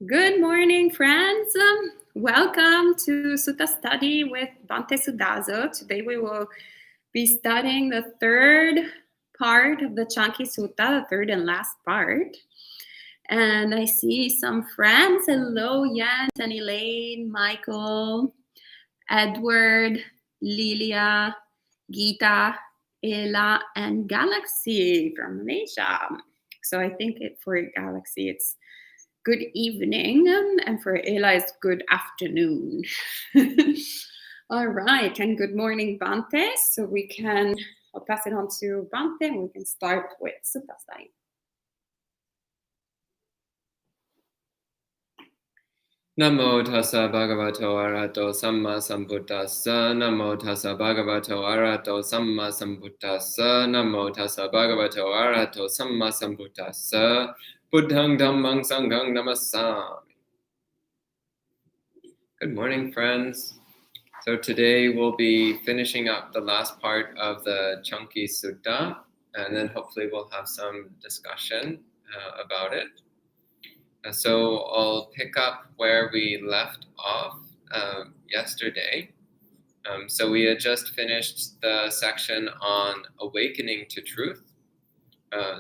Good morning, friends. Welcome to Sutta Study with Bhante Suddhaso. Today we will be studying the third part of the Caṅki Sutta, the third and last part. And I see some friends. Hello, Jens and Elaine, Michael, Edward, Lilia, Gita, Ella, and Galaxy from Malaysia. So I think for Galaxy, it's good evening, and for Ella, it's good afternoon. All right, and good morning, Bhante. So I'll pass it on to Bhante, and we can start with Sutta study. Namo tassa bhagavato arahato samma sambuddhassa. Namo tassa bhagavato arahato samma sambuddhassa. Namo tassa bhagavato arahato samma sambuddhassa. Buddhang dhammang sanghang namassami. Good morning, friends. So today we'll be finishing up the last part of the Caṅki Sutta, and then hopefully we'll have some discussion about it. So I'll pick up where we left off yesterday. So we had just finished the section on awakening to truth.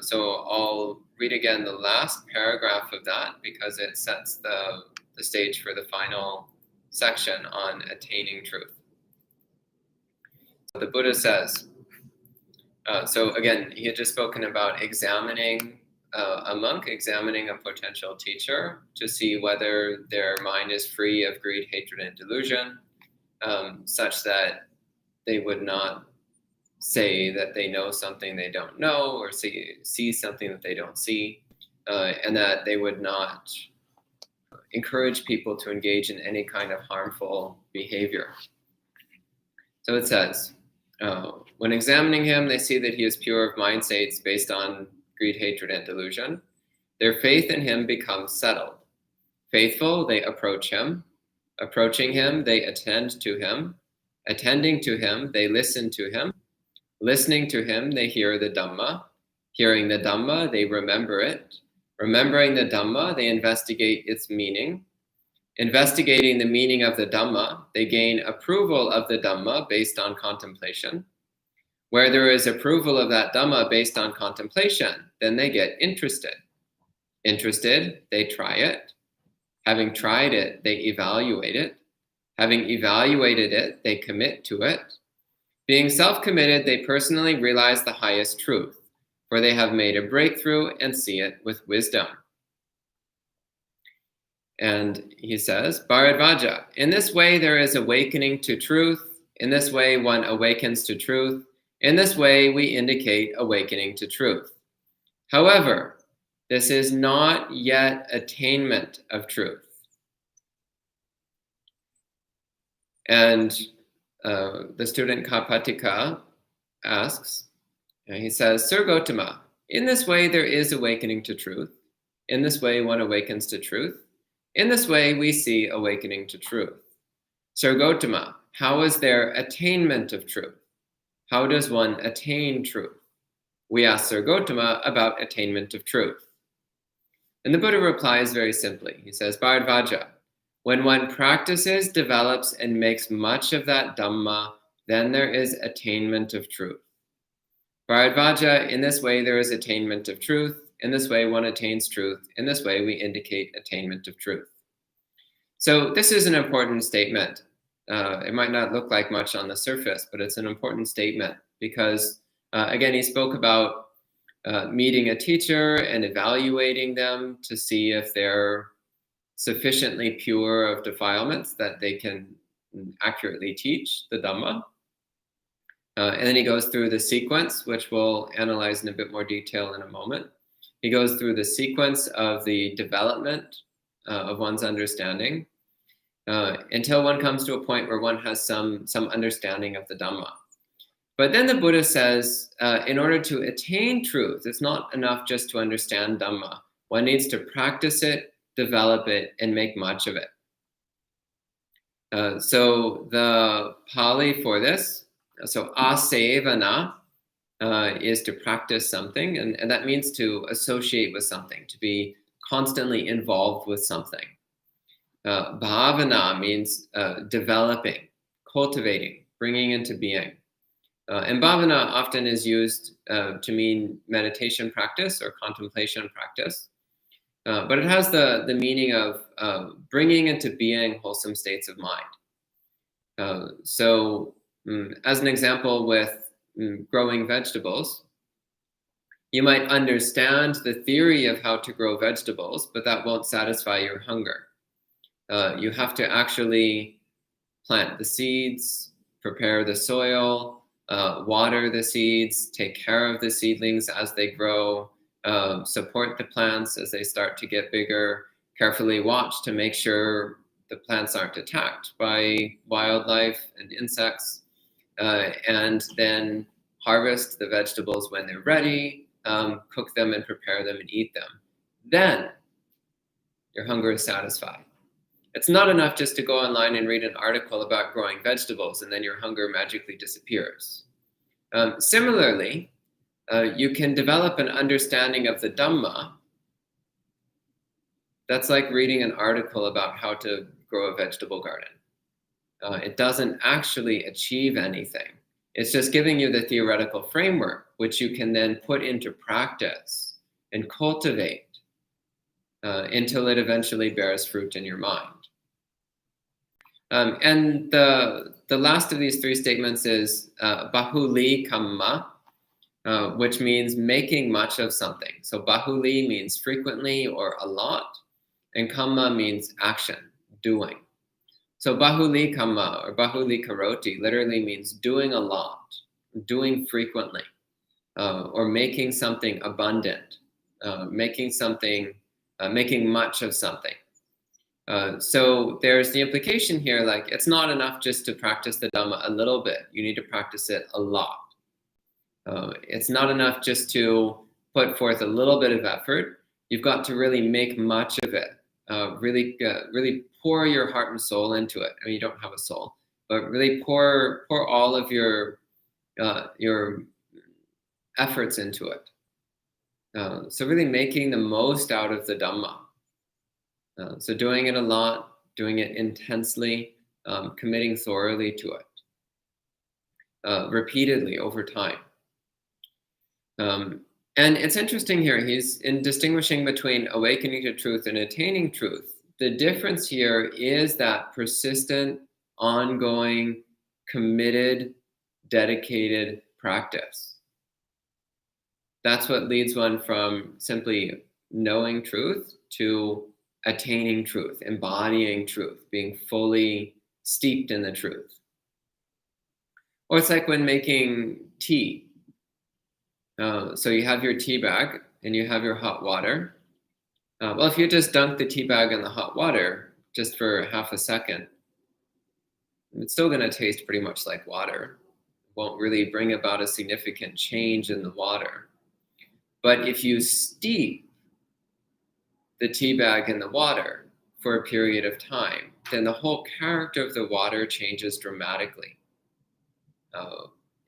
So I'll read again the last paragraph of that because it sets the stage for the final section on attaining truth. The Buddha says, so again, he had just spoken about examining a monk examining a potential teacher to see whether their mind is free of greed, hatred, and delusion, such that they would not say that they know something they don't know or see something that they don't see, and that they would not encourage people to engage in any kind of harmful behavior. So it says, when examining him, they see that he is pure of mind states based on greed, hatred, and delusion. Their faith in him becomes settled. Faithful, they approach him. Approaching him, they attend to him. Attending to him, they listen to him. Listening to him, they hear the Dhamma. Hearing the Dhamma, they remember it. Remembering the Dhamma, they investigate its meaning. Investigating the meaning of the Dhamma, they gain approval of the Dhamma based on contemplation. Where there is approval of that Dhamma based on contemplation, then they get interested. Interested, they try it. Having tried it, they evaluate it. Having evaluated it, they commit to it. Being self-committed, they personally realize the highest truth, for they have made a breakthrough and see it with wisdom. And he says, Bharadvaja, in this way there is awakening to truth. In this way one awakens to truth. In this way, we indicate awakening to truth. However, this is not yet attainment of truth. And the student Kapatika asks, he says, Sir Gautama, in this way there is awakening to truth. In this way one awakens to truth. In this way we see awakening to truth. Sir Gautama, how is there attainment of truth? How does one attain truth? We ask Sir Gautama about attainment of truth. And the Buddha replies very simply. He says, Bharadvaja, when one practices, develops, and makes much of that Dhamma, then there is attainment of truth. Bharadvaja, in this way there is attainment of truth. In this way one attains truth. In this way we indicate attainment of truth. So this is an important statement. It might not look like much on the surface, but it's an important statement because, again, he spoke about meeting a teacher and evaluating them to see if they're sufficiently pure of defilements that they can accurately teach the Dhamma. And then he goes through the sequence, which we'll analyze in a bit more detail in a moment. He goes through the sequence of the development of one's understanding, until one comes to a point where one has some understanding of the Dhamma. But then the Buddha says, in order to attain truth, it's not enough just to understand Dhamma. One needs to practice it, develop it, and make much of it. So the Pali for this, so asevana, is to practice something, and that means to associate with something, to be constantly involved with something. Bhavana means developing, cultivating, bringing into being. And bhavana often is used to mean meditation practice or contemplation practice. But it has the meaning of bringing into being wholesome states of mind. As an example with growing vegetables, you might understand the theory of how to grow vegetables, but that won't satisfy your hunger. You have to actually plant the seeds, prepare the soil, water the seeds, take care of the seedlings as they grow, support the plants as they start to get bigger, carefully watch to make sure the plants aren't attacked by wildlife and insects, and then harvest the vegetables when they're ready, cook them and prepare them and eat them. Then your hunger is satisfied. It's not enough just to go online and read an article about growing vegetables and then your hunger magically disappears. Similarly, you can develop an understanding of the Dhamma that's like reading an article about how to grow a vegetable garden. It doesn't actually achieve anything. It's just giving you the theoretical framework, which you can then put into practice and cultivate until it eventually bears fruit in your mind. And the last of these three statements is bahuli kamma, which means making much of something. So bahuli means frequently or a lot, and kamma means action, doing. So bahuli kamma or bahuli karoti literally means doing a lot, doing frequently, or making something abundant, making much of something. So there's the implication here, like it's not enough just to practice the Dhamma a little bit. You need to practice it a lot. It's not enough just to put forth a little bit of effort. You've got to really make much of it. Really pour your heart and soul into it. I mean, you don't have a soul, but really pour all of your efforts into it. So really making the most out of the Dhamma. So doing it a lot, doing it intensely, committing thoroughly to it, repeatedly over time. And it's interesting here, he's in distinguishing between awakening to truth and attaining truth. The difference here is that persistent, ongoing, committed, dedicated practice. That's what leads one from simply knowing truth to attaining truth, embodying truth, being fully steeped in the truth. Or it's like when making tea. So you have your tea bag and you have your hot water. Well, if you just dunk the tea bag in the hot water just for half a second, it's still going to taste pretty much like water. It won't really bring about a significant change in the water. But if you steep the tea bag in the water for a period of time, then the whole character of the water changes dramatically.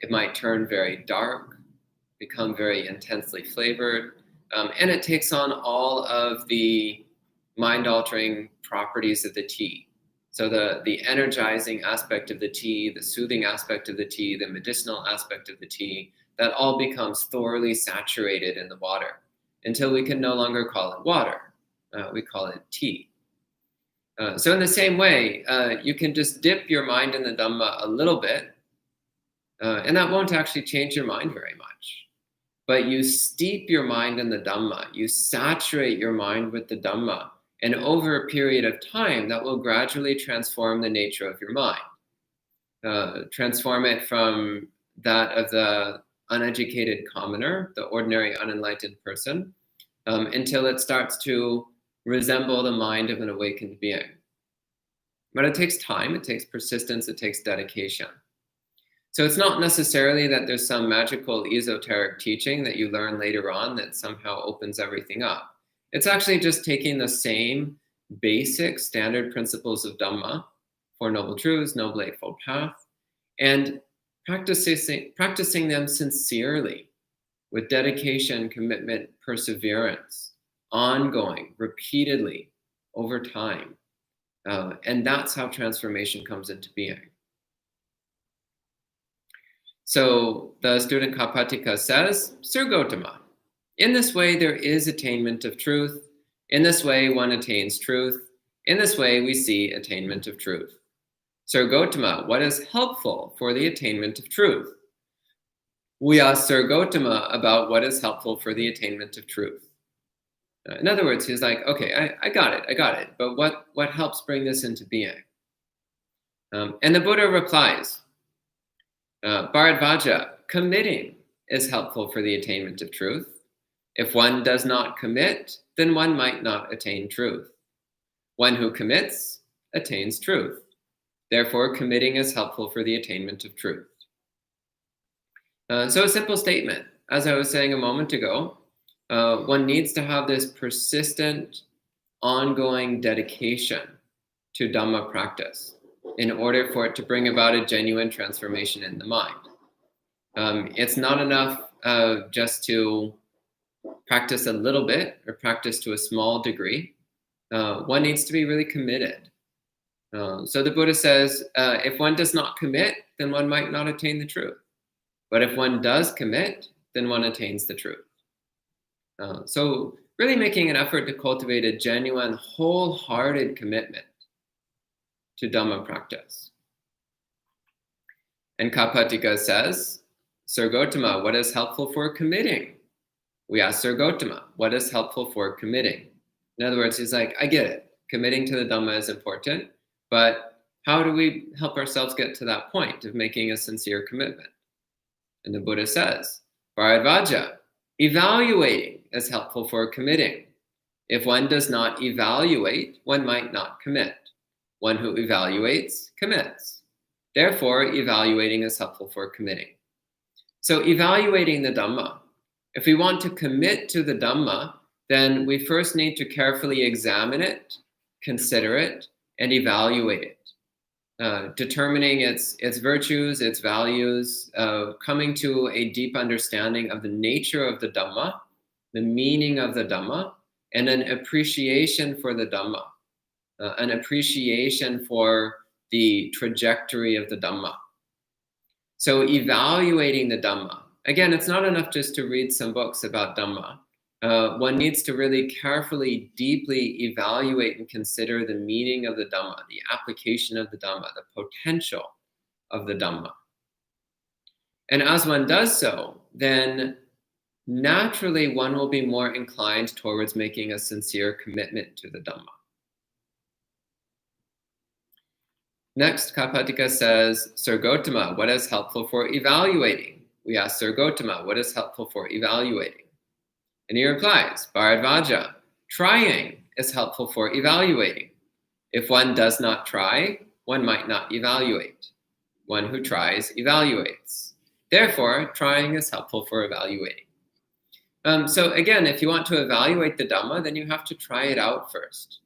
It might turn very dark, become very intensely flavored, and it takes on all of the mind-altering properties of the tea. So the energizing aspect of the tea, the soothing aspect of the tea, the medicinal aspect of the tea, that all becomes thoroughly saturated in the water until we can no longer call it water. We call it tea. So in the same way, you can just dip your mind in the Dhamma a little bit, and that won't actually change your mind very much. But you steep your mind in the Dhamma, you saturate your mind with the Dhamma, and over a period of time, that will gradually transform the nature of your mind. Transform it from that of the uneducated commoner, the ordinary unenlightened person, until it starts to resemble the mind of an awakened being. But it takes time, it takes persistence, it takes dedication. So it's not necessarily that there's some magical esoteric teaching that you learn later on that somehow opens everything up. It's actually just taking the same basic standard principles of Dhamma, Four Noble Truths, Noble Eightfold Path, and practicing them sincerely with dedication, commitment, perseverance, ongoing, repeatedly, over time, And that's how transformation comes into being. So the student Kapatika says, Sir Gautama, in this way there is attainment of truth. In this way one attains truth. In this way we see attainment of truth. Sir Gautama, what is helpful for the attainment of truth? We ask Sir Gautama about what is helpful for the attainment of truth. In other words, he's like, okay, I got it. But what helps bring this into being? And the Buddha replies, Bharadvaja, committing is helpful for the attainment of truth. If one does not commit, then one might not attain truth. One who commits attains truth. Therefore, committing is helpful for the attainment of truth. So a simple statement. As I was saying a moment ago, one needs to have this persistent, ongoing dedication to Dhamma practice in order for it to bring about a genuine transformation in the mind. It's not enough just to practice a little bit or practice to a small degree. One needs to be really committed. So the Buddha says, if one does not commit, then one might not attain the truth. But if one does commit, then one attains the truth. So really making an effort to cultivate a genuine, wholehearted commitment to Dhamma practice. And Kapatika says, Sir Gautama, what is helpful for committing? We ask Sir Gautama, what is helpful for committing? In other words, he's like, I get it. Committing to the Dhamma is important, but how do we help ourselves get to that point of making a sincere commitment? And the Buddha says, Bharadvaja, evaluating is helpful for committing. If one does not evaluate, one might not commit. One who evaluates commits. Therefore, evaluating is helpful for committing. So evaluating the Dhamma. If we want to commit to the Dhamma, then we first need to carefully examine it, consider it, and evaluate it. Determining its virtues, its values, coming to a deep understanding of the nature of the Dhamma, the meaning of the Dhamma, and an appreciation for the Dhamma, an appreciation for the trajectory of the Dhamma. So evaluating the Dhamma. Again, it's not enough just to read some books about Dhamma. One needs to really carefully, deeply evaluate and consider the meaning of the Dhamma, the application of the Dhamma, the potential of the Dhamma. And as one does so, then naturally one will be more inclined towards making a sincere commitment to the Dhamma. Next, Kapatika says, Sir Gautama, what is helpful for evaluating? We ask Sir Gautama, what is helpful for evaluating? And he replies, Bharadvaja, trying is helpful for evaluating. If one does not try, one might not evaluate. One who tries evaluates. Therefore, trying is helpful for evaluating. So again, if you want to evaluate the Dhamma, then you have to try it out first.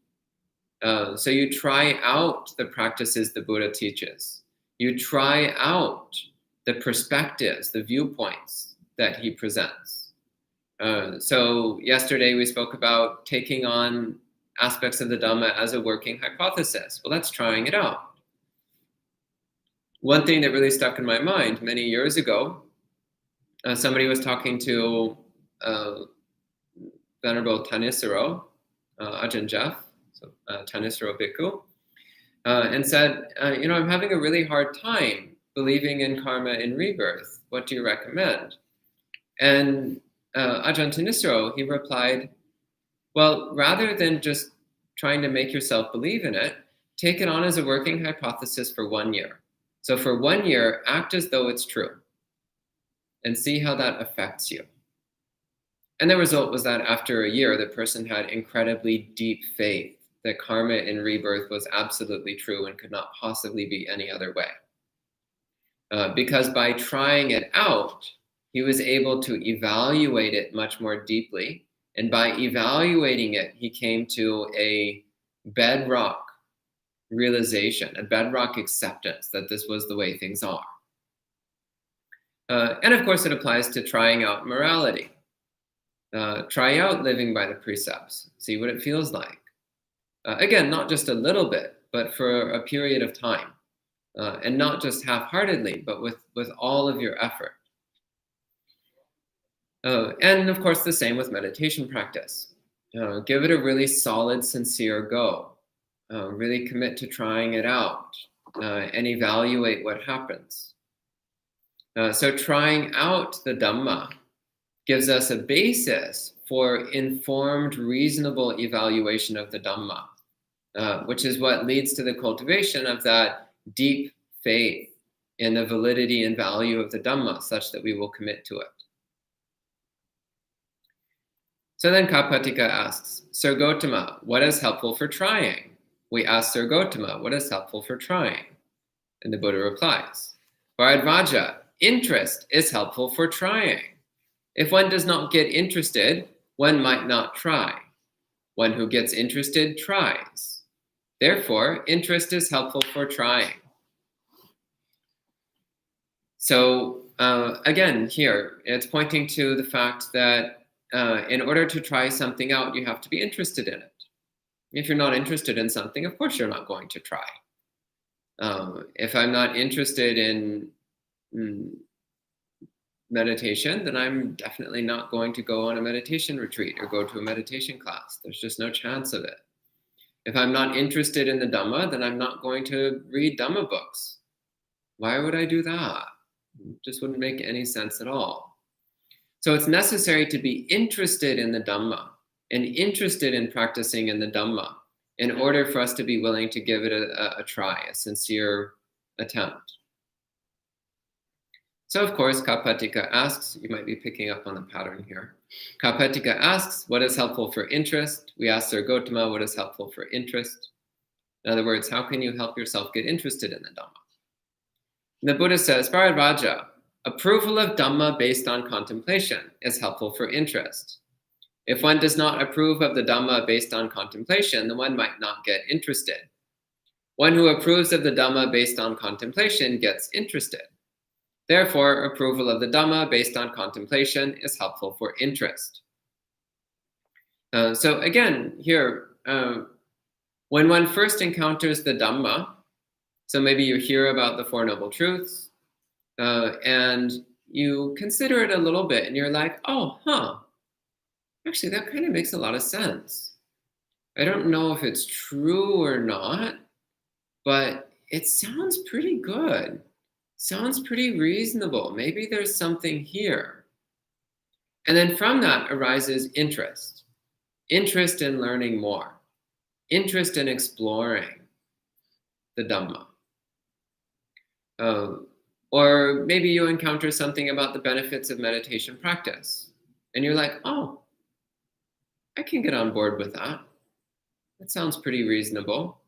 So you try out the practices the Buddha teaches. You try out the perspectives, the viewpoints that he presents. So yesterday we spoke about taking on aspects of the Dhamma as a working hypothesis. Well, that's trying it out. One thing that really stuck in my mind many years ago, somebody was talking to Venerable Thanissaro, Ajahn Jeff, so Thanissaro Bhikkhu, and said, I'm having a really hard time believing in karma and rebirth. What do you recommend? And Ajahn Thanissaro, he replied, well, rather than just trying to make yourself believe in it, take it on as a working hypothesis for 1 year. So for 1 year, act as though it's true and see how that affects you. And the result was that after a year, the person had incredibly deep faith that karma and rebirth was absolutely true and could not possibly be any other way. Because by trying it out, he was able to evaluate it much more deeply. And by evaluating it, he came to a bedrock realization, a bedrock acceptance that this was the way things are. And of course, it applies to trying out morality. Try out living by the precepts. See what it feels like. Again, not just a little bit, but for a period of time. And not just half-heartedly, but with all of your effort. And of course, the same with meditation practice. Give it a really solid, sincere go. Really commit to trying it out and evaluate what happens. So trying out the Dhamma gives us a basis for informed, reasonable evaluation of the Dhamma, which is what leads to the cultivation of that deep faith in the validity and value of the Dhamma, such that we will commit to it. So then Kappatika asks, Sir Gotama, what is helpful for trying? We ask Sir Gotama, what is helpful for trying? And the Buddha replies, Bharadvaja, interest is helpful for trying. If one does not get interested, one might not try. One who gets interested tries. Therefore, interest is helpful for trying. So again, here, it's pointing to the fact that in order to try something out, you have to be interested in it. If you're not interested in something, of course you're not going to try. If I'm not interested in meditation, then I'm definitely not going to go on a meditation retreat or go to a meditation class. There's just no chance of it. If I'm not interested in the Dhamma, then I'm not going to read Dhamma books. Why would I do that? It just wouldn't make any sense at all. So it's necessary to be interested in the Dhamma and interested in practicing in the Dhamma in order for us to be willing to give it a try, a sincere attempt. So of course, Kappatika asks, you might be picking up on the pattern here. Kappatika asks, what is helpful for interest? We ask Sir Gotama, what is helpful for interest? In other words, how can you help yourself get interested in the Dhamma? And the Buddha says, Bharadvaja, approval of Dhamma based on contemplation is helpful for interest. If one does not approve of the Dhamma based on contemplation, then one might not get interested. One who approves of the Dhamma based on contemplation gets interested. Therefore, approval of the Dhamma based on contemplation is helpful for interest. So again, here, when one first encounters the Dhamma, so maybe you hear about the Four Noble Truths, and you consider it a little bit, and you're like, actually, that kind of makes a lot of sense. I don't know if it's true or not, but it sounds pretty good. Sounds pretty reasonable. Maybe there's something here. And then from that arises interest. Interest in learning more. Interest in exploring the Dhamma. Or maybe you encounter something about the benefits of meditation practice. And you're like, I can get on board with that. That sounds pretty reasonable.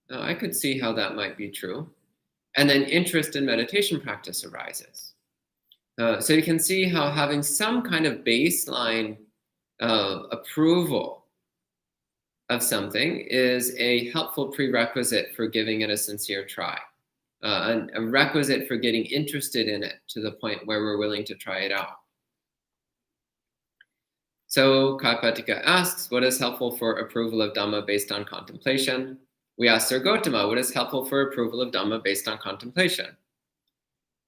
I could see how that might be true. And then interest in meditation practice arises. So you can see how having some kind of baseline approval of something is a helpful prerequisite for giving it a sincere try. A requisite for getting interested in it to the point where we're willing to try it out. So Kappatika asks, what is helpful for approval of Dhamma based on contemplation? We ask Sir Gotama, what is helpful for approval of Dhamma based on contemplation?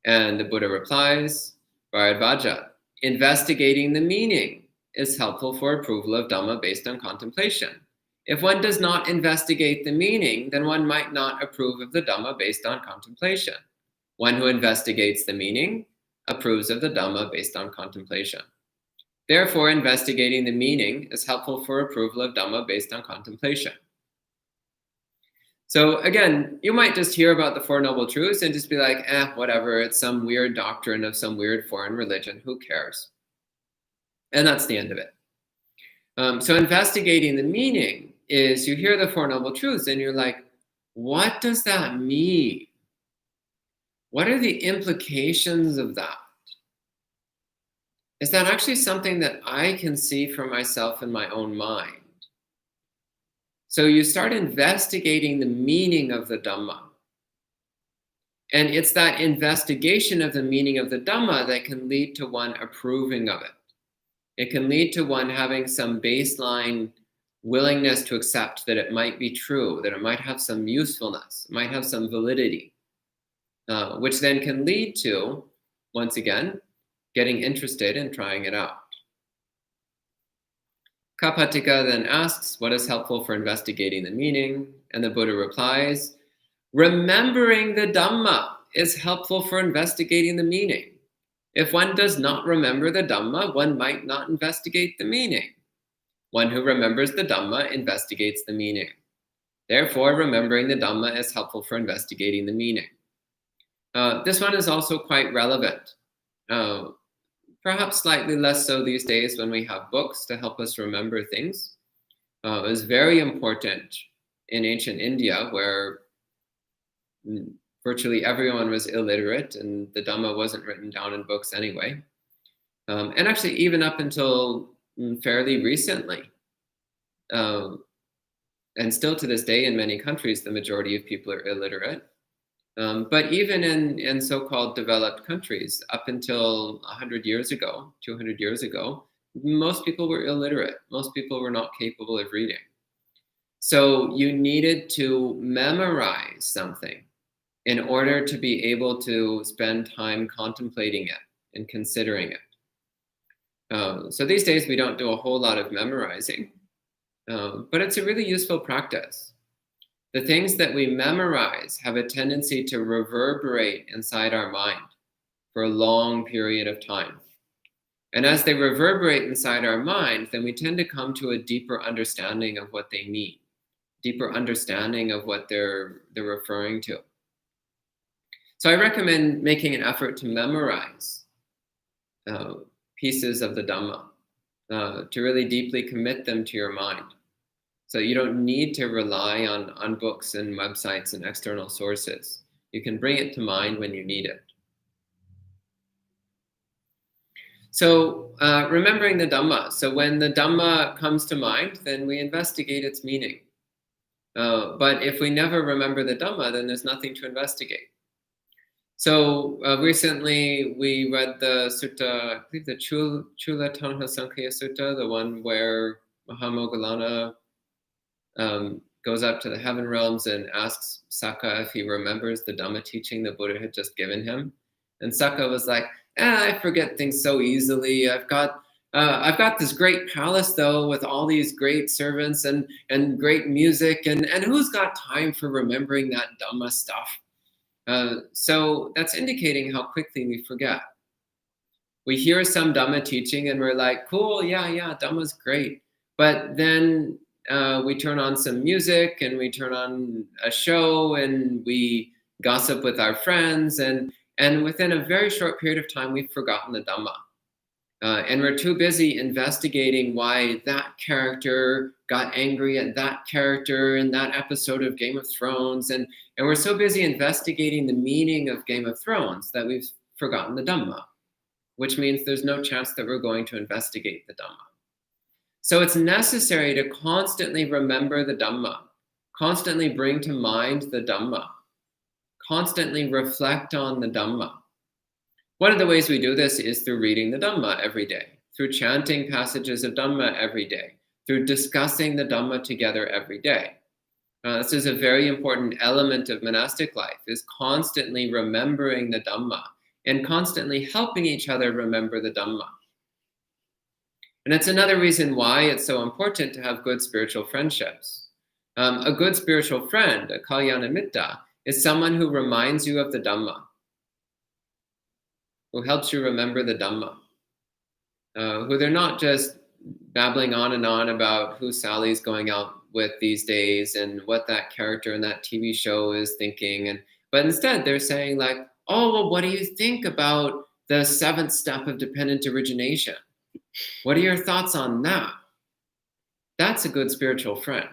And the Buddha replies, Bharadvaja, investigating the meaning is helpful for approval of Dhamma based on contemplation. If one does not investigate the meaning, then one might not approve of the Dhamma based on contemplation. One who investigates the meaning approves of the Dhamma based on contemplation. Therefore, investigating the meaning is helpful for approval of Dhamma based on contemplation. So again, you might just hear about the Four Noble Truths and just be like, whatever, it's some weird doctrine of some weird foreign religion, who cares? And that's the end of it. So investigating the meaning is you hear the Four Noble Truths and you're like, what does that mean? What are the implications of that? Is that actually something that I can see for myself in my own mind? So you start investigating the meaning of the Dhamma. And it's that investigation of the meaning of the Dhamma that can lead to one approving of it. It can lead to one having some baseline willingness to accept that it might be true, that it might have some usefulness, it might have some validity, which then can lead to, once again, getting interested in trying it out. Kappatika then asks, what is helpful for investigating the meaning? And the Buddha replies, remembering the Dhamma is helpful for investigating the meaning. If one does not remember the Dhamma, one might not investigate the meaning. One who remembers the Dhamma investigates the meaning. Therefore, remembering the Dhamma is helpful for investigating the meaning. This one is also quite relevant. Perhaps slightly less so these days when we have books to help us remember things. It was very important in ancient India, where virtually everyone was illiterate and the Dhamma wasn't written down in books anyway. And actually even up until fairly recently, and still to this day in many countries, the majority of people are illiterate. But even in so-called developed countries, up until 100 years ago, 200 years ago, most people were illiterate. Most people were not capable of reading. So you needed to memorize something in order to be able to spend time contemplating it and considering it. So these days we don't do a whole lot of memorizing, but it's a really useful practice. The things that we memorize have a tendency to reverberate inside our mind for a long period of time. And as they reverberate inside our mind, then we tend to come to a deeper understanding of what they mean, deeper understanding of what they're referring to. So I recommend making an effort to memorize pieces of the Dhamma, to really deeply commit them to your mind. So you don't need to rely on books and websites and external sources. You can bring it to mind when you need it. So remembering the Dhamma. So when the Dhamma comes to mind, then we investigate its meaning. But if we never remember the Dhamma, then there's nothing to investigate. So recently we read the Sutta, I believe the Chula Tanha Sankhya Sutta, the one where Mahamoggallana goes up to the heaven realms and asks Sakka if he remembers the Dhamma teaching the Buddha had just given him. And Sakka was like, I forget things so easily. I've got this great palace though with all these great servants and great music, and who's got time for remembering that Dhamma stuff? So that's indicating how quickly we forget. We hear some Dhamma teaching and we're like, cool, yeah, Dhamma's great. But then we turn on some music and we turn on a show and we gossip with our friends, and within a very short period of time, we've forgotten the Dhamma. And we're too busy investigating why that character got angry at that character in that episode of Game of Thrones. And we're so busy investigating the meaning of Game of Thrones that we've forgotten the Dhamma, which means there's no chance that we're going to investigate the Dhamma. So it's necessary to constantly remember the Dhamma, constantly bring to mind the Dhamma, constantly reflect on the Dhamma. One of the ways we do this is through reading the Dhamma every day, through chanting passages of Dhamma every day, through discussing the Dhamma together every day. This is a very important element of monastic life, is constantly remembering the Dhamma and constantly helping each other remember the Dhamma. And that's another reason why it's so important to have good spiritual friendships. A good spiritual friend, a kalyana mitta, is someone who reminds you of the Dhamma, who helps you remember the Dhamma, who they're not just babbling on and on about who Sally's going out with these days and what that character in that TV show is thinking, but instead they're saying like, oh, well, what do you think about the 7th step of dependent origination? What are your thoughts on that? That's a good spiritual friend.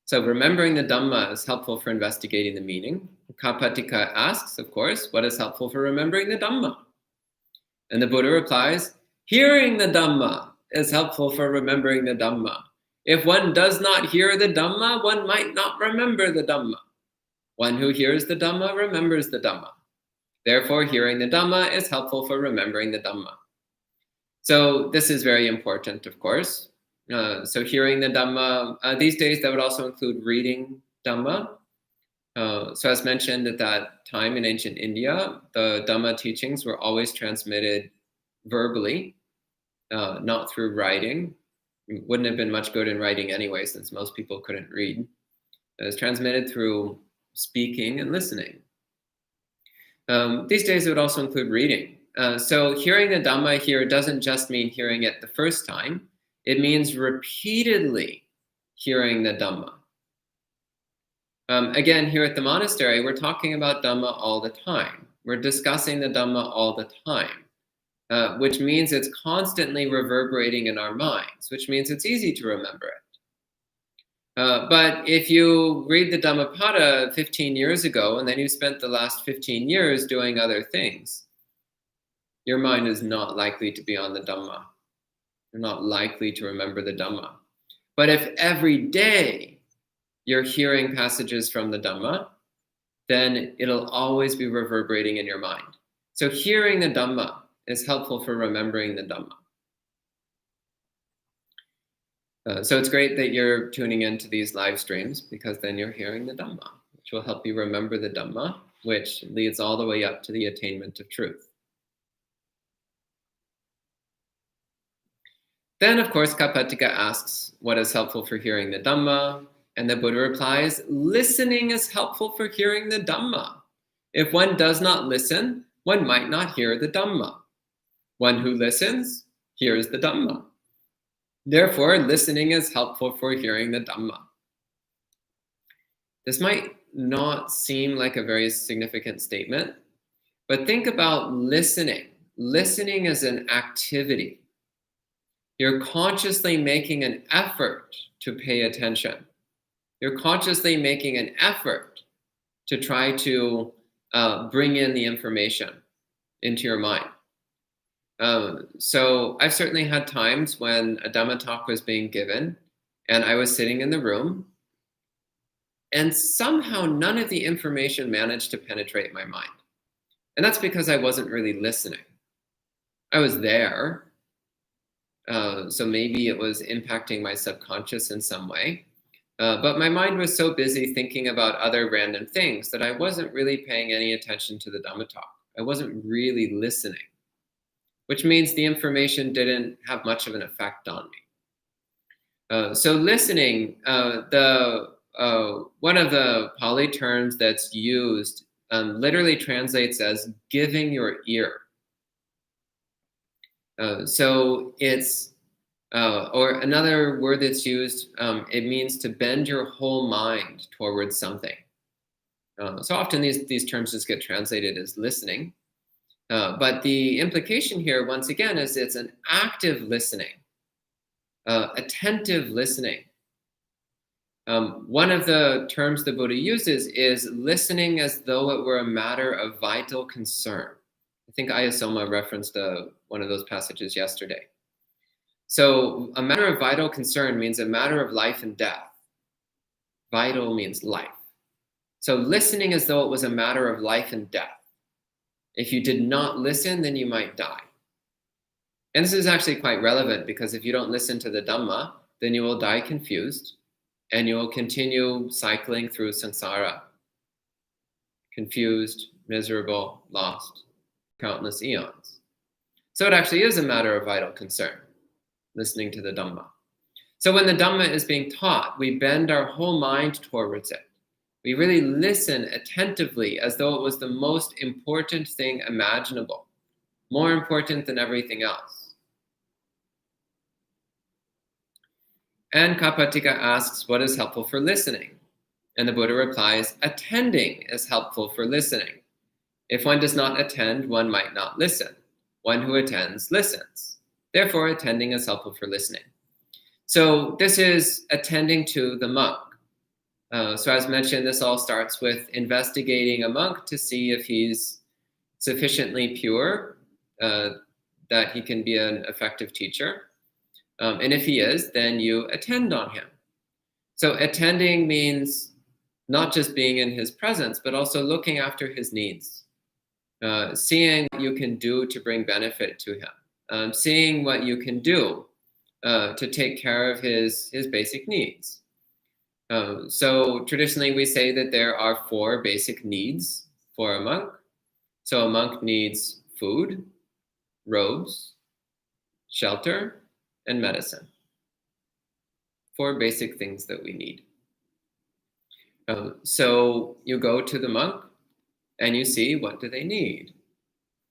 So remembering the Dhamma is helpful for investigating the meaning. Kappatika asks, of course, what is helpful for remembering the Dhamma? And the Buddha replies, hearing the Dhamma is helpful for remembering the Dhamma. If one does not hear the Dhamma, one might not remember the Dhamma. One who hears the Dhamma remembers the Dhamma. Therefore, hearing the Dhamma is helpful for remembering the Dhamma. So this is very important, of course. So hearing the Dhamma, these days that would also include reading Dhamma. So as mentioned at that time in ancient India, the Dhamma teachings were always transmitted verbally, not through writing. It wouldn't have been much good in writing anyway, since most people couldn't read. It was transmitted through speaking and listening. These days it would also include reading. So hearing the Dhamma here doesn't just mean hearing it the first time. It means repeatedly hearing the Dhamma. Again, here at the monastery, we're talking about Dhamma all the time. We're discussing the Dhamma all the time, which means it's constantly reverberating in our minds, which means it's easy to remember it. But if you read the Dhammapada 15 years ago, and then you spent the last 15 years doing other things, your mind is not likely to be on the Dhamma. You're not likely to remember the Dhamma. But if every day you're hearing passages from the Dhamma, then it'll always be reverberating in your mind. So hearing the Dhamma is helpful for remembering the Dhamma. So it's great that you're tuning into these live streams, because then you're hearing the Dhamma, which will help you remember the Dhamma, which leads all the way up to the attainment of truth. Then, of course, Kapatika asks, what is helpful for hearing the Dhamma? And the Buddha replies, listening is helpful for hearing the Dhamma. If one does not listen, one might not hear the Dhamma. One who listens hears the Dhamma. Therefore, listening is helpful for hearing the Dhamma. This might not seem like a very significant statement, but think about listening. Listening is an activity. You're consciously making an effort to pay attention. You're consciously making an effort to try to bring in the information into your mind. So I've certainly had times when a Dhamma talk was being given and I was sitting in the room, and somehow none of the information managed to penetrate my mind. And that's because I wasn't really listening. I was there, so maybe it was impacting my subconscious in some way. But my mind was so busy thinking about other random things that I wasn't really paying any attention to the Dhamma talk. I wasn't really listening, which means the information didn't have much of an effect on me. So listening, one of the Pali terms that's used literally translates as giving your ear. So it's, or another word that's used, it means to bend your whole mind towards something. So often these terms just get translated as listening. But the implication here, once again, is it's an active listening, attentive listening. One of the terms the Buddha uses is listening as though it were a matter of vital concern. I think Ayasoma referenced one of those passages yesterday. So a matter of vital concern means a matter of life and death. Vital means life. So listening as though it was a matter of life and death. If you did not listen, then you might die. And this is actually quite relevant, because if you don't listen to the Dhamma, then you will die confused and you will continue cycling through samsara. Confused, miserable, lost, countless eons. So it actually is a matter of vital concern, listening to the Dhamma. So when the Dhamma is being taught, we bend our whole mind towards it. We really listen attentively as though it was the most important thing imaginable, more important than everything else. And Kapatika asks, what is helpful for listening? And the Buddha replies, attending is helpful for listening. If one does not attend, one might not listen. One who attends listens. Therefore, attending is helpful for listening. So this is attending to the monk. So as mentioned, this all starts with investigating a monk to see if he's sufficiently pure that he can be an effective teacher. And if he is, then you attend on him. So attending means not just being in his presence, but also looking after his needs, seeing what you can do to bring benefit to him, seeing what you can do to take care of his basic needs. So traditionally we say that there are 4 basic needs for a monk. So a monk needs food, robes, shelter, and medicine. 4 basic things that we need. So you go to the monk and you see what do they need,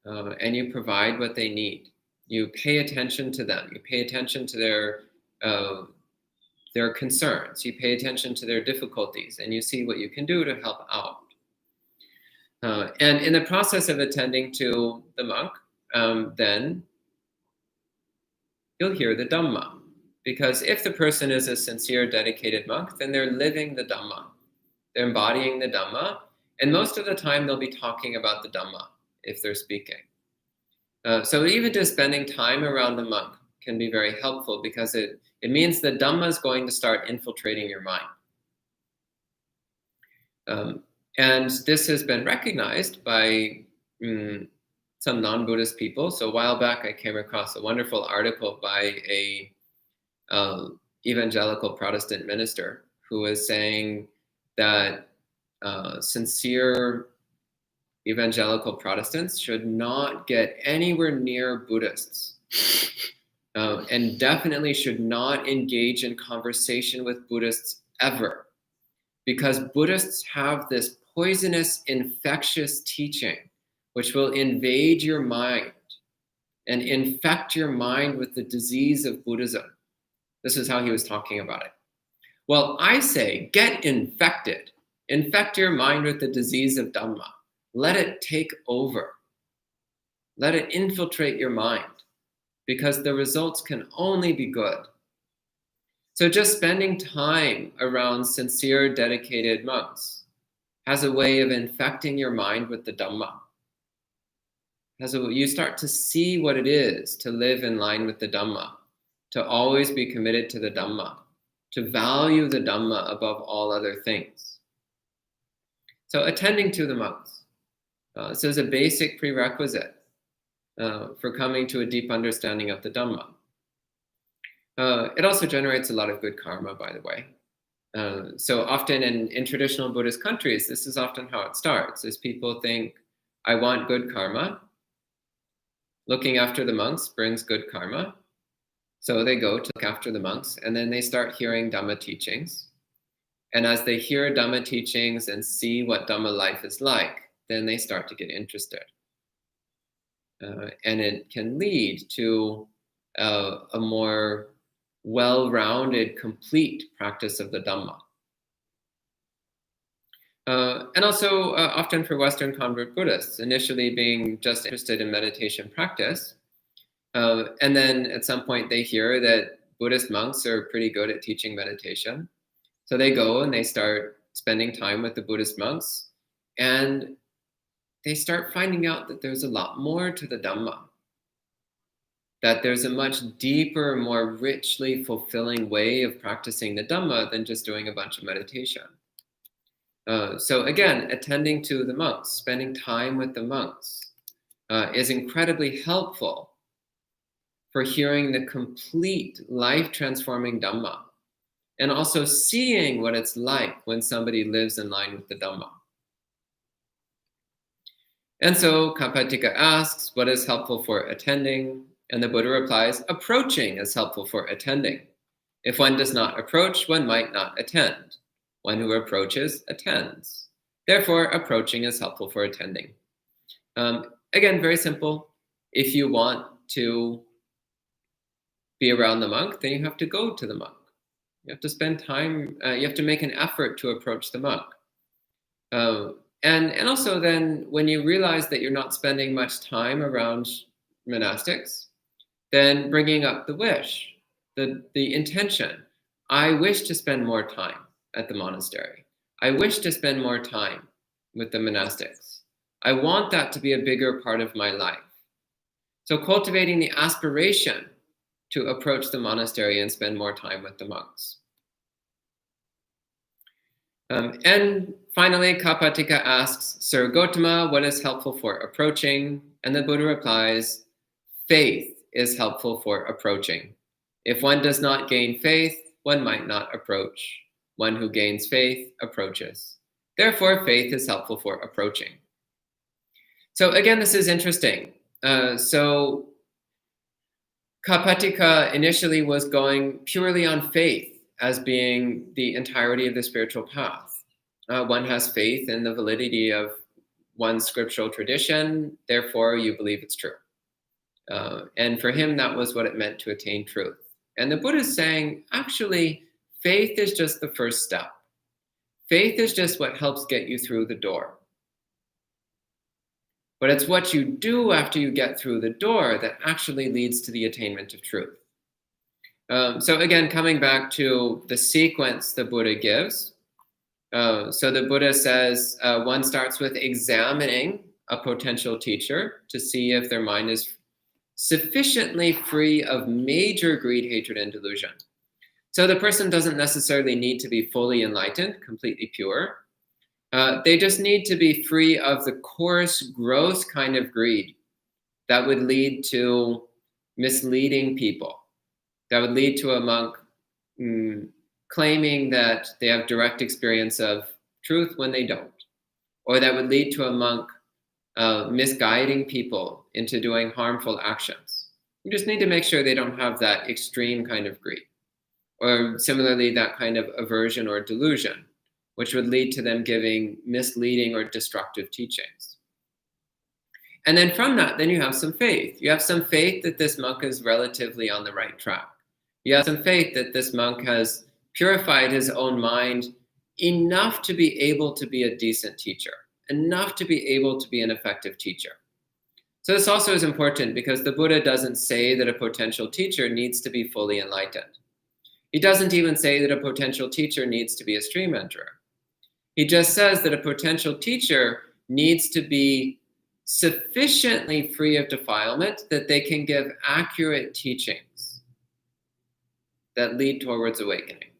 and you provide what they need. You pay attention to them. You pay attention to their concerns. You pay attention to their difficulties, and you see what you can do to help out. And in the process of attending to the monk, then you'll hear the Dhamma. Because if the person is a sincere, dedicated monk, then they're living the Dhamma. They're embodying the Dhamma. And most of the time, they'll be talking about the Dhamma if they're speaking. So even just spending time around the monk can be very helpful, because it means the Dhamma is going to start infiltrating your mind. And this has been recognized by some non-Buddhist people. So a while back, I came across a wonderful article by a evangelical Protestant minister who was saying that sincere evangelical Protestants should not get anywhere near Buddhists, and definitely should not engage in conversation with Buddhists ever, because Buddhists have this poisonous, infectious teaching which will invade your mind and infect your mind with the disease of Buddhism. This is how he was talking about it. Well, I say, get infected. Infect your mind with the disease of Dhamma. Let it take over. Let it infiltrate your mind, because the results can only be good. So just spending time around sincere, dedicated monks has a way of infecting your mind with the Dhamma. You start to see what it is to live in line with the Dhamma, to always be committed to the Dhamma, to value the Dhamma above all other things. So attending to the monks. This is a basic prerequisite for coming to a deep understanding of the Dhamma. It also generates a lot of good karma, by the way. So often in traditional Buddhist countries, this is often how it starts, is people think, I want good karma. Looking after the monks brings good karma. So they go to look after the monks, and then they start hearing Dhamma teachings. And as they hear Dhamma teachings and see what Dhamma life is like, then they start to get interested. And it can lead to a more well-rounded, complete practice of the Dhamma. And also often for Western convert Buddhists, initially being just interested in meditation practice, and then at some point they hear that Buddhist monks are pretty good at teaching meditation. So they go and they start spending time with the Buddhist monks, and they start finding out that there's a lot more to the Dhamma, that there's a much deeper, more richly fulfilling way of practicing the Dhamma than just doing a bunch of meditation. So again, attending to the monks, spending time with the monks is incredibly helpful for hearing the complete life-transforming Dhamma, and also seeing what it's like when somebody lives in line with the Dhamma. And so Kapatika asks, what is helpful for attending? And the Buddha replies, approaching is helpful for attending. If one does not approach, one might not attend. One who approaches attends. Therefore, approaching is helpful for attending. Again, very simple. If you want to be around the monk, then you have to go to the monk. You have to spend time, you have to make an effort to approach the monk. And also then, when you realize that you're not spending much time around monastics, then bringing up the wish, the intention. I wish to spend more time at the monastery. I wish to spend more time with the monastics. I want that to be a bigger part of my life. So cultivating the aspiration to approach the monastery and spend more time with the monks. And finally, Kapatika asks, Sir Gotama, what is helpful for approaching? And the Buddha replies, faith is helpful for approaching. If one does not gain faith, one might not approach. One who gains faith approaches. Therefore, faith is helpful for approaching. So again, this is interesting. So Kapatika initially was going purely on faith as being the entirety of the spiritual path. One has faith in the validity of one's scriptural tradition, therefore you believe it's true. And for him, that was what it meant to attain truth. And the Buddha is saying, actually, faith is just the first step. Faith is just what helps get you through the door. But it's what you do after you get through the door that actually leads to the attainment of truth. So again, coming back to the sequence the Buddha gives. So the Buddha says one starts with examining a potential teacher to see if their mind is sufficiently free of major greed, hatred, and delusion. So the person doesn't necessarily need to be fully enlightened, completely pure. They just need to be free of the coarse, gross kind of greed that would lead to misleading people, that would lead to a monk claiming that they have direct experience of truth when they don't, or that would lead to a monk misguiding people into doing harmful actions. You just need to make sure they don't have that extreme kind of greed, or similarly, that kind of aversion or delusion, which would lead to them giving misleading or destructive teachings. And then from that, then you have some faith. You have some faith that this monk is relatively on the right track. You have some faith that this monk has purified his own mind enough to be able to be a decent teacher, enough to be able to be an effective teacher. So this also is important because the Buddha doesn't say that a potential teacher needs to be fully enlightened. He doesn't even say that a potential teacher needs to be a stream enterer. He just says that a potential teacher needs to be sufficiently free of defilement that they can give accurate teachings that lead towards awakening.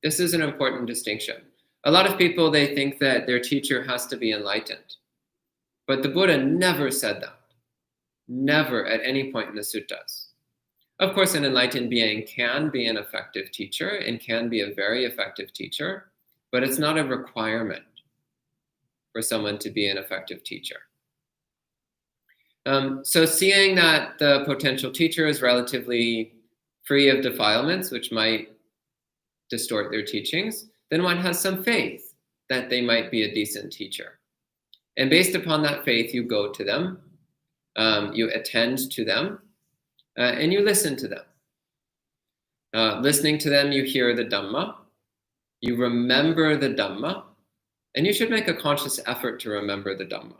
This is an important distinction. A lot of people, they think that their teacher has to be enlightened. But the Buddha never said that. Never at any point in the suttas. Of course, an enlightened being can be an effective teacher and can be a very effective teacher, but it's not a requirement for someone to be an effective teacher. So seeing that the potential teacher is relatively free of defilements, which might distort their teachings, then one has some faith that they might be a decent teacher. And based upon that faith, you go to them, you attend to them, and you listen to them. Listening to them, you hear the Dhamma, you remember the Dhamma, and you should make a conscious effort to remember the Dhamma,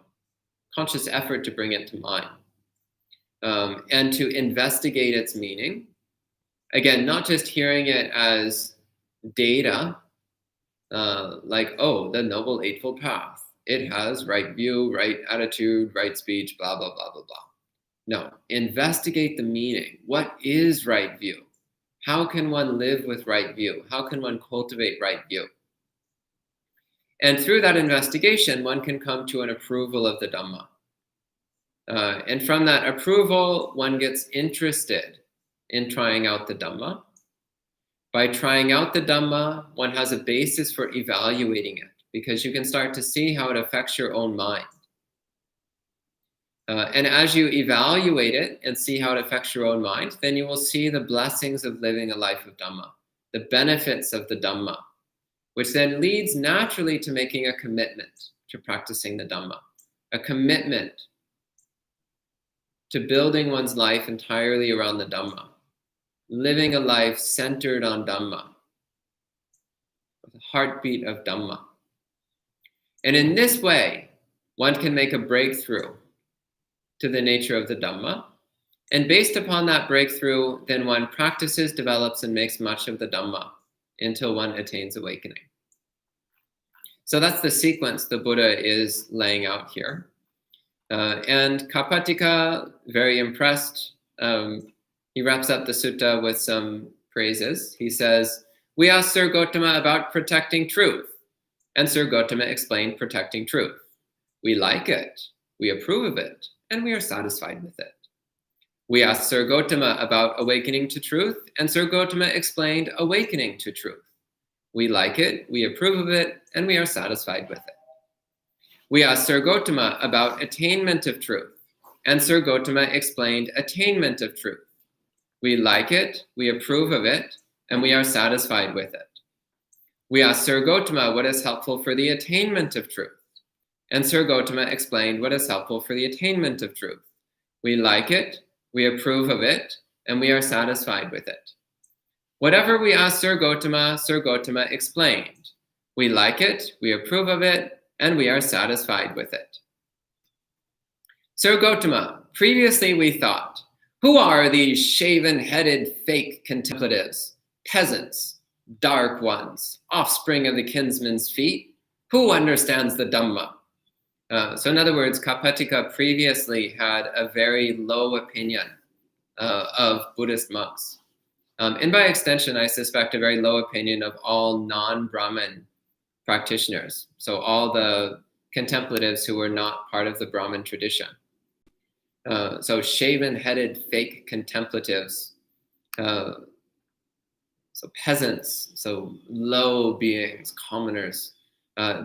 conscious effort to bring it to mind, and to investigate its meaning. Again, not just hearing it as data, like, oh, the Noble Eightfold Path. It has right view, right attitude, right speech, blah, blah, blah, blah, blah. No, investigate the meaning. What is right view? How can one live with right view? How can one cultivate right view? And through that investigation, one can come to an approval of the Dhamma. And from that approval, one gets interested in trying out the Dhamma. By trying out the Dhamma, one has a basis for evaluating it, because you can start to see how it affects your own mind. And as you evaluate it and see how it affects your own mind, then you will see the blessings of living a life of Dhamma, the benefits of the Dhamma, which then leads naturally to making a commitment to practicing the Dhamma, a commitment to building one's life entirely around the Dhamma, living a life centered on Dhamma, with a heartbeat of Dhamma. And in this way, one can make a breakthrough to the nature of the Dhamma. And based upon that breakthrough, then one practices, develops, and makes much of the Dhamma until one attains awakening. So that's the sequence the Buddha is laying out here. And Kapatika, very impressed, he wraps up the sutta with some praises. He says, we asked Sir Gautama about protecting truth, and Sir Gautama explained protecting truth. We like it, we approve of it, and we are satisfied with it. We asked Sir Gautama about awakening to truth, and Sir Gautama explained awakening to truth. We like it, we approve of it, and we are satisfied with it. We asked Sir Gautama about attainment of truth, and Sir Gautama explained attainment of truth. We like it, we approve of it, and we are satisfied with it. We asked Sir Gautama what is helpful for the attainment of truth, and Sir Gautama explained what is helpful for the attainment of truth. We like it, we approve of it, and we are satisfied with it. Whatever we asked Sir Gautama explained. We like it, we approve of it, and we are satisfied with it. Sir Gautama, previously we thought, who are these shaven-headed fake contemplatives, peasants, dark ones, offspring of the kinsman's feet? Who understands the Dhamma? So in other words, Kapattika previously had a very low opinion of Buddhist monks. And by extension, I suspect a very low opinion of all non-Brahmin practitioners. So all the contemplatives who were not part of the Brahmin tradition. So shaven-headed fake contemplatives, so peasants, so low beings, commoners,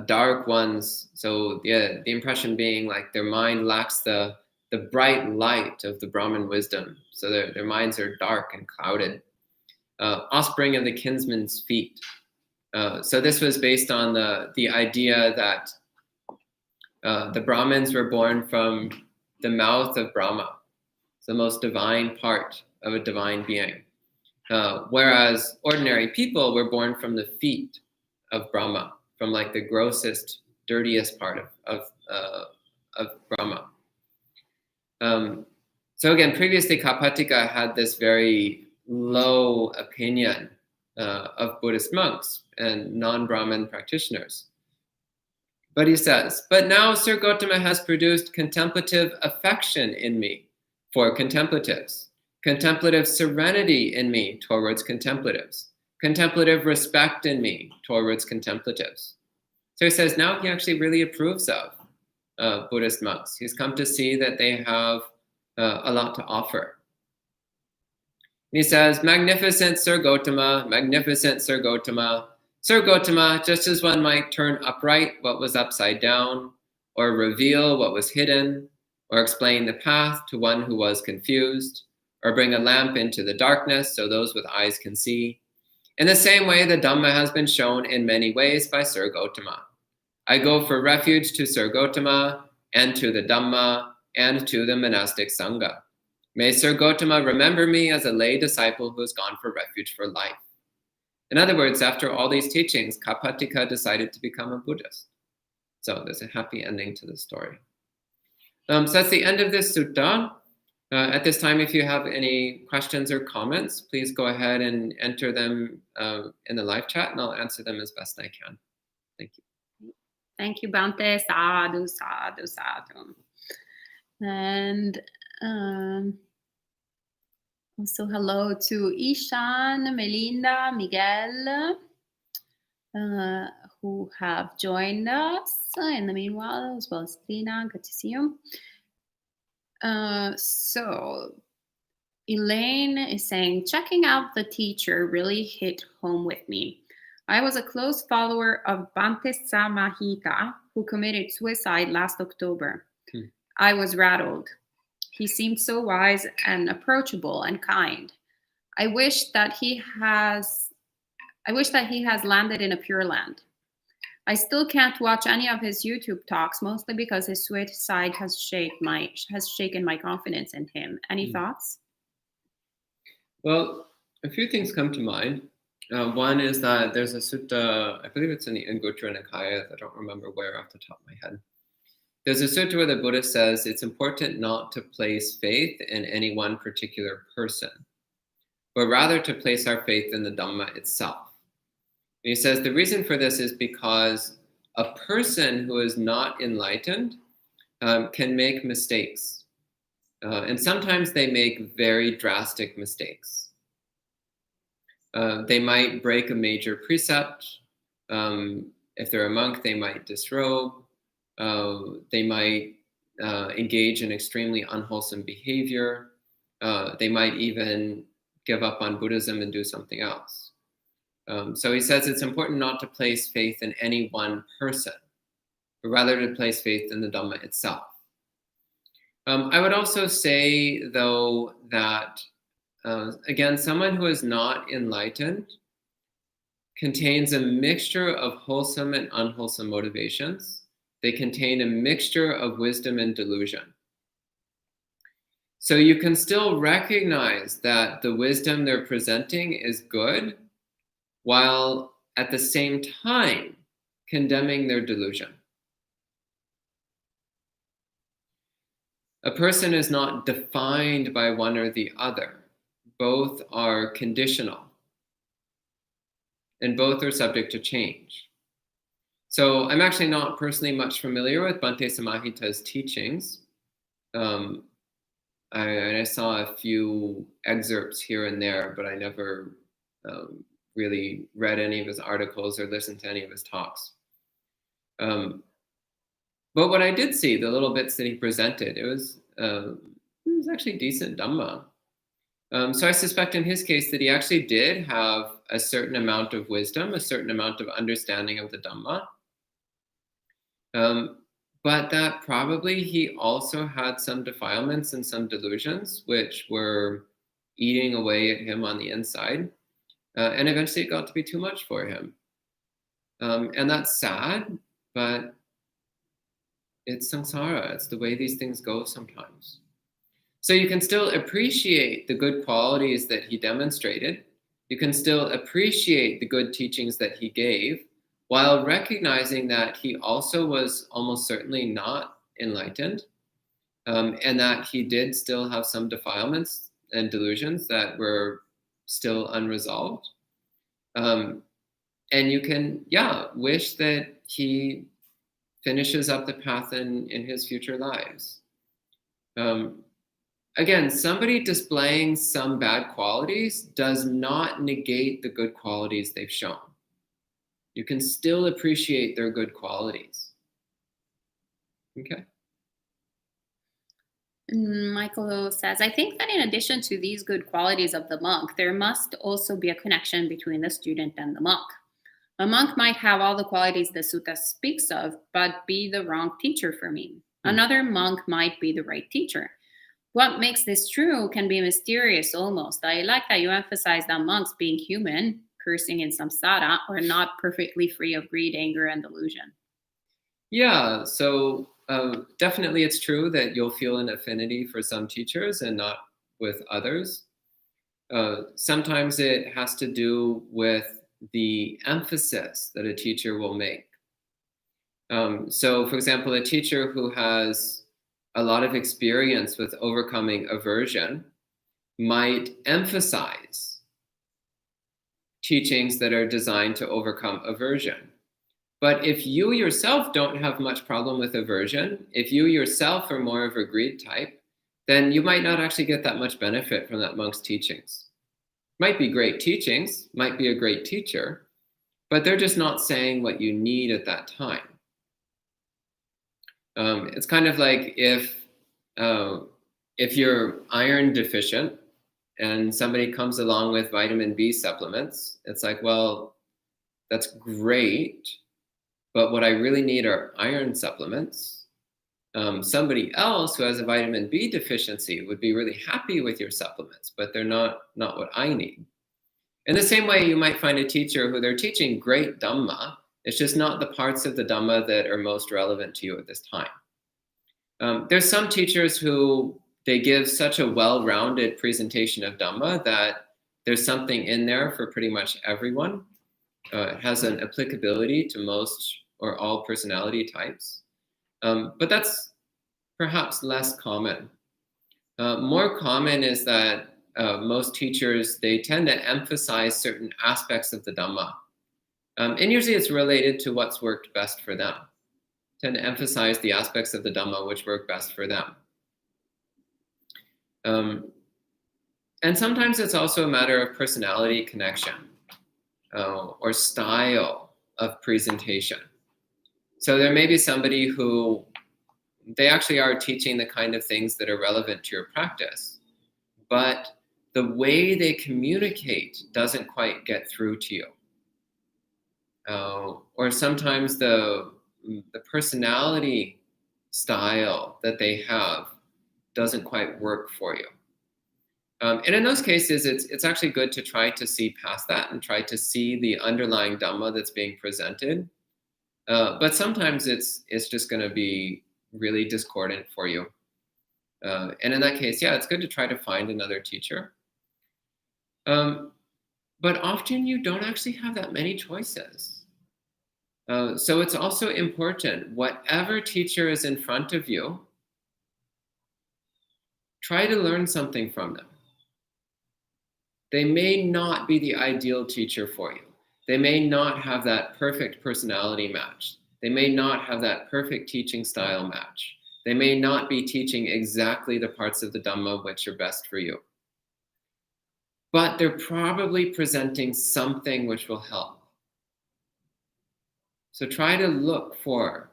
dark ones. So the impression being like their mind lacks the bright light of the Brahmin wisdom. So their minds are dark and clouded. Offspring of the kinsman's feet. So this was based on the idea that the Brahmins were born from the mouth of Brahma, the most divine part of a divine being. Whereas ordinary people were born from the feet of Brahma, from like the grossest, dirtiest part of Brahma. So again, previously Kapattika had this very low opinion of Buddhist monks and non-Brahmin practitioners. But he says, but now Sir Gautama has produced contemplative affection in me for contemplatives, contemplative serenity in me towards contemplatives, contemplative respect in me towards contemplatives. So he says now he actually really approves of Buddhist monks. He's come to see that they have a lot to offer. And he says, magnificent Sir Gautama, magnificent Sir Gautama. Sir Gautama, just as one might turn upright what was upside down, or reveal what was hidden, or explain the path to one who was confused, or bring a lamp into the darkness so those with eyes can see. In the same way, the Dhamma has been shown in many ways by Sir Gautama. I go for refuge to Sir Gautama, and to the Dhamma, and to the monastic Sangha. May Sir Gautama remember me as a lay disciple who has gone for refuge for life. In other words, after all these teachings, Kapattika decided to become a Buddhist. So there's a happy ending to the story. So that's the end of this sutta. At this time, if you have any questions or comments, please go ahead and enter them in the live chat, and I'll answer them as best I can. Thank you. Thank you, Bhante. Sadhu, sadhu, sadhu. And also hello to Ishan, Melinda, Miguel, who have joined us in the meanwhile, as well as Trina. Good to see you. So Elaine is saying, checking out the teacher really hit home with me. I was a close follower of Bhante Samahita, who committed suicide last October. I was rattled. He seemed so wise and approachable and kind. I wish that he has landed in a Pure Land. I still can't watch any of his YouTube talks, mostly because his suicide has shaken my confidence in him. Any thoughts? Well, a few things come to mind. One is that there's a sutta, I believe it's in the Anguttara Nikaya, I don't remember where off the top of my head. There's a sutta where the Buddha says it's important not to place faith in any one particular person, but rather to place our faith in the Dhamma itself. And he says the reason for this is because a person who is not enlightened can make mistakes. And sometimes they make very drastic mistakes. They might break a major precept. If they're a monk, they might disrobe. They might engage in extremely unwholesome behavior. They might even give up on Buddhism and do something else. So he says it's important not to place faith in any one person, but rather to place faith in the Dhamma itself. I would also say, though, that, again, someone who is not enlightened contains a mixture of wholesome and unwholesome motivations. They contain a mixture of wisdom and delusion. So you can still recognize that the wisdom they're presenting is good, while at the same time condemning their delusion. A person is not defined by one or the other. Both are conditional, and both are subject to change. So I'm actually not personally much familiar with Bhante Samahita's teachings. I saw a few excerpts here and there, but I never really read any of his articles or listened to any of his talks. But what I did see, the little bits that he presented, it was actually decent Dhamma. So I suspect in his case that he actually did have a certain amount of wisdom, a certain amount of understanding of the Dhamma. But that probably he also had some defilements and some delusions, which were eating away at him on the inside. And eventually it got to be too much for him. And that's sad, but it's samsara. It's the way these things go sometimes. So you can still appreciate the good qualities that he demonstrated. You can still appreciate the good teachings that he gave, while recognizing that he also was almost certainly not enlightened, and that he did still have some defilements and delusions that were still unresolved. And you can, wish that he finishes up the path in his future lives. Again, somebody displaying some bad qualities does not negate the good qualities they've shown. You can still appreciate their good qualities. Okay. Michael says, I think that in addition to these good qualities of the monk, there must also be a connection between the student and the monk. A monk might have all the qualities the sutta speaks of, but be the wrong teacher for me. Another monk might be the right teacher. What makes this true can be mysterious almost. I like that you emphasize that monks, being human, cursing in samsara, are not perfectly free of greed, anger, and delusion. Yeah, so definitely it's true that you'll feel an affinity for some teachers and not with others. Sometimes it has to do with the emphasis that a teacher will make. So, for example, a teacher who has a lot of experience with overcoming aversion might emphasize teachings that are designed to overcome aversion. But if you yourself don't have much problem with aversion, if you yourself are more of a greed type, then you might not actually get that much benefit from that monk's teachings. Might be great teachings, might be a great teacher, but they're just not saying what you need at that time. It's kind of like if you're iron deficient and somebody comes along with vitamin B supplements, it's like, well, that's great, but what I really need are iron supplements. Somebody else who has a vitamin B deficiency would be really happy with your supplements, but they're not what I need. In the same way, you might find a teacher who they're teaching great Dhamma. It's just not the parts of the Dhamma that are most relevant to you at this time. There's some teachers who they give such a well-rounded presentation of Dhamma that there's something in there for pretty much everyone. It has an applicability to most or all personality types. But that's perhaps less common. More common is that most teachers, they tend to emphasize certain aspects of the Dhamma. And usually it's related to what's worked best for them. Tend to emphasize the aspects of the Dhamma which work best for them. And sometimes it's also a matter of personality connection or style of presentation. So there may be somebody who they actually are teaching the kind of things that are relevant to your practice, but the way they communicate doesn't quite get through to you. Or sometimes the personality style that they have doesn't quite work for you. And in those cases, it's actually good to try to see past that and try to see the underlying Dhamma that's being presented. But sometimes it's just going to be really discordant for you. And in that case, it's good to try to find another teacher. But often you don't actually have that many choices. So it's also important, whatever teacher is in front of you, try to learn something from them. They may not be the ideal teacher for you. They may not have that perfect personality match. They may not have that perfect teaching style match. They may not be teaching exactly the parts of the Dhamma which are best for you. But they're probably presenting something which will help. So try to look for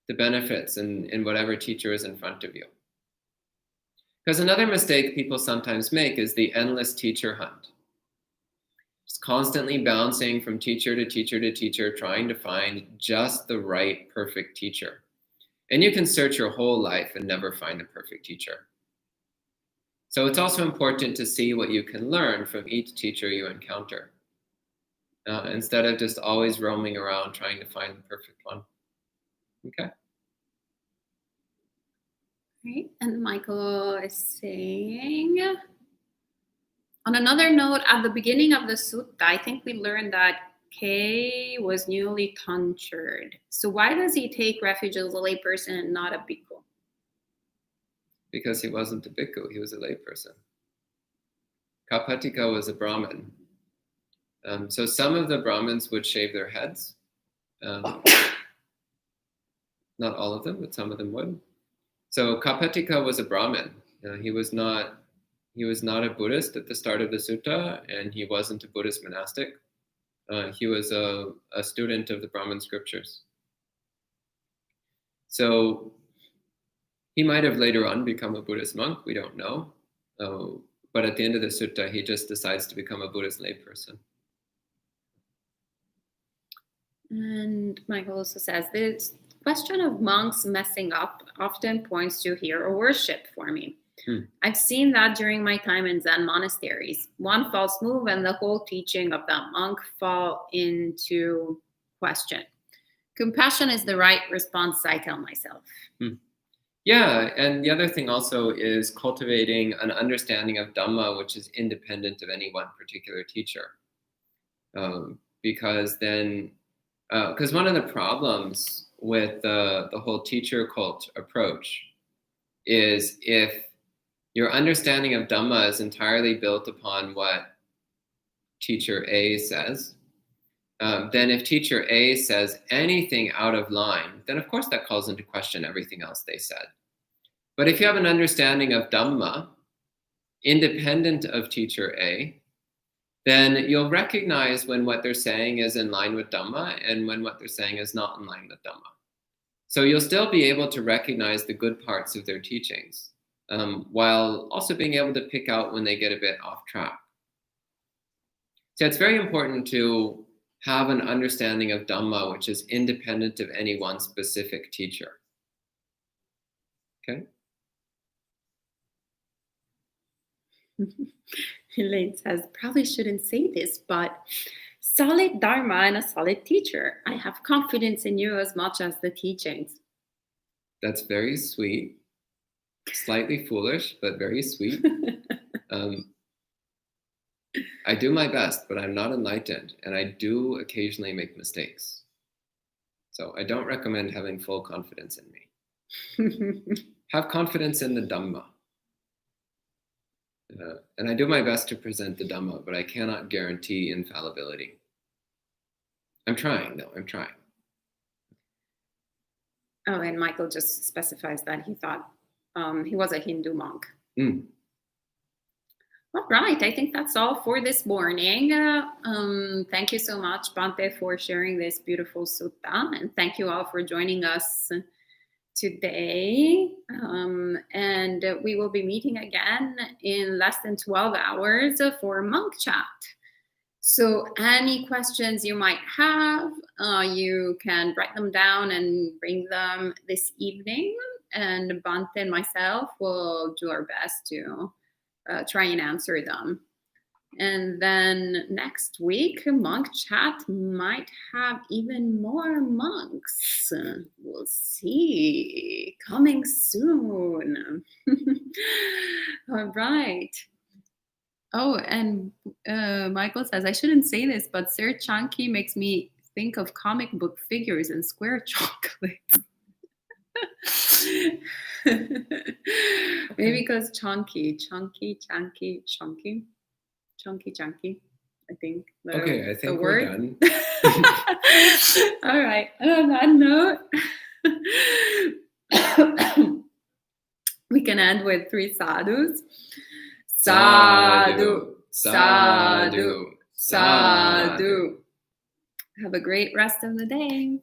the benefits in whatever teacher is in front of you. Because another mistake people sometimes make is the endless teacher hunt. Just constantly bouncing from teacher to teacher to teacher, trying to find just the right perfect teacher. And you can search your whole life and never find a perfect teacher. So it's also important to see what you can learn from each teacher you encounter, instead of just always roaming around trying to find the perfect one. Okay. Right. And Michael is saying, on another note, at the beginning of the sutta, I think we learned that K was newly tonsured. So why does he take refuge as a layperson and not a bhikkhu? Because he wasn't a bhikkhu, he was a layperson. Kapatika was a Brahmin. So some of the Brahmins would shave their heads. Not all of them, but some of them would. So Kapatika was a Brahmin. He was not a Buddhist at the start of the sutta, and he wasn't a Buddhist monastic. He was a student of the Brahmin scriptures. So he might have later on become a Buddhist monk, we don't know. But at the end of the sutta, he just decides to become a Buddhist layperson. And Michael also says, this question of monks messing up often points to hero worship for me. I've seen that during my time in Zen monasteries. One false move and the whole teaching of that monk fall into question. Compassion is the right response, I tell myself. Yeah, and the other thing also is cultivating an understanding of Dhamma which is independent of any one particular teacher. Because one of the problems with the whole teacher cult approach is if your understanding of Dhamma is entirely built upon what teacher A says, then if teacher A says anything out of line, then of course that calls into question everything else they said. But if you have an understanding of Dhamma, independent of teacher A, then you'll recognize when what they're saying is in line with Dhamma and when what they're saying is not in line with Dhamma. So you'll still be able to recognize the good parts of their teachings, while also being able to pick out when they get a bit off track. So it's very important to have an understanding of Dhamma which is independent of any one specific teacher. Okay? Elaine says, probably shouldn't say this, but solid Dharma and a solid teacher. I have confidence in you as much as the teachings. That's very sweet. Slightly foolish, but very sweet. I do my best, but I'm not enlightened, and I do occasionally make mistakes. So I don't recommend having full confidence in me. Have confidence in the Dhamma. And I do my best to present the Dhamma, but I cannot guarantee infallibility. I'm trying, though. I'm trying. Oh, and Michael just specifies that he thought he was a Hindu monk. All right, I think that's all for this morning. Thank you so much, Bhante, for sharing this beautiful sutta. And thank you all for joining us today, and we will be meeting again in less than 12 hours for monk chat. So any questions you might have, you can write them down and bring them this evening, and Bhante and myself will do our best to try and answer them. And then next week, monk chat might have even more monks. We'll see. Coming soon. All right. Oh, and Michael says, I shouldn't say this, but Sir Caṅki makes me think of comic book figures and square chocolates. Maybe because chunky, I think. Okay, I think we're done. All right. On that note, we can end with 3 sadhus. Sadhu, sadhu, sadhu. Have a great rest of the day.